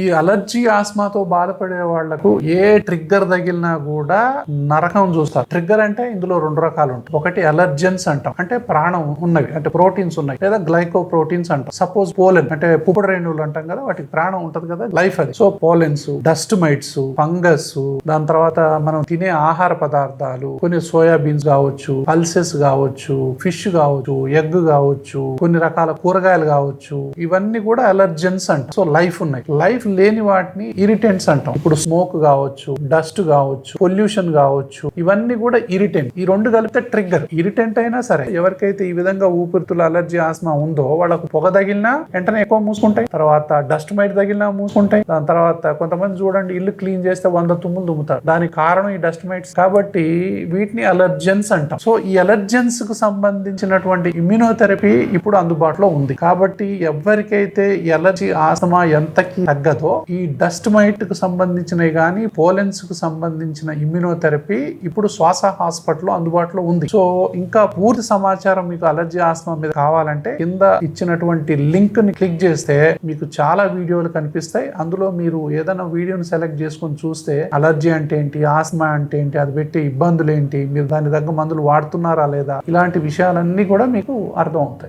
ఈ అలర్జీ ఆస్మాతో బాధపడే వాళ్లకు ఏ ట్రిగ్గర్ తగిలినా కూడా నరకం చూస్తారు. ట్రిగ్గర్ అంటే ఇందులో రెండు రకాలు ఉంటాయి. ఒకటి అలర్జెన్స్ అంటాం, అంటే ప్రాణం ఉన్నవి, అంటే ప్రోటీన్స్ ఉన్నాయి, లేదా గ్లైకో ప్రోటీన్స్ అంటాం. సపోజ్ పోలెన్ అంటే పుప్పడి రేణువులు అంటాం కదా, వాటికి ప్రాణం ఉంటది కదా, లైఫ్ అది. So pollens, dust mites, fungus, దాని తర్వాత మనం తినే ఆహార పదార్థాలు, కొన్ని సోయాబీన్స్ కావచ్చు, పల్సెస్ కావచ్చు, ఫిష్ కావచ్చు, ఎగ్ కావచ్చు, కొన్ని రకాల కూరగాయలు కావచ్చు, ఇవన్నీ కూడా అలర్జెన్స్ అంటాం. సో లైఫ్ ఉన్నాయి. లైఫ్ లేని వాటిని ఇరిటెంట్స్ అంటాం. ఇప్పుడు స్మోక్ కావచ్చు, డస్ట్ కావచ్చు, పొల్యూషన్ కావచ్చు, ఇవన్నీ కూడా ఇరిటెంట్. ఈ రెండు కలిపితే ట్రిగ్గర్. ఇరిటెంట్ అయినా సరే, ఎవరికైతే ఈ విధంగా ఊపిరితిత్తుల అలర్జీ ఆస్మా ఉందో వాళ్ళకు పొగ తగిలినా వెంటనే ఎక్కువ మూసుకుంటాయి, తర్వాత డస్ట్ మైట్ తగిలినా మూసుకుంటాయి. దాని తర్వాత కొంతమంది చూడండి, ఇల్లు క్లీన్ చేస్తే 100 తుమ్ములు దుమ్ముతారు. దానికి కారణం ఈ డస్ట్ మైట్స్. కాబట్టి వీటిని అలర్జెన్స్ అంటాం. సో ఈ అలర్జెన్స్ కు సంబంధించినటువంటి ఇమ్యూనోథెరపీ ఇప్పుడు అందుబాటులో ఉంది. కాబట్టి ఎవరికైతే ఈ అలర్జీ ఆస్మా ఎంతకి తగ్గదో, ఈ డస్ట్ మైట్ కు సంబంధించినవి కానీ పోలెన్స్ కు సంబంధించిన ఇమ్యూనోథెరపీ ఇప్పుడు శ్వాస హాస్పిటల్ అందుబాటులో ఉంది. సో ఇంకా పూర్తి సమాచారం మీకు అలర్జీ ఆస్మా మీద కావాలంటే కింద ఇచ్చినటువంటి లింక్ ని క్లిక్ చేస్తే మీకు చాలా వీడియోలు కనిపిస్తాయి. అందులో మీరు ఏదైనా వీడియోని సెలెక్ట్ చేసుకొని చూస్తే అలర్జీ అంటే ఏంటి, ఆస్మా అంటే ఏంటి, అది పెట్టే ఇబ్బందులు ఏంటి, మీరు దాని తగ్గ మందులు వాడుతున్నారా లేదా, ఇలాంటి విషయాలన్నీ కూడా మీకు అర్థం అవుతాయి.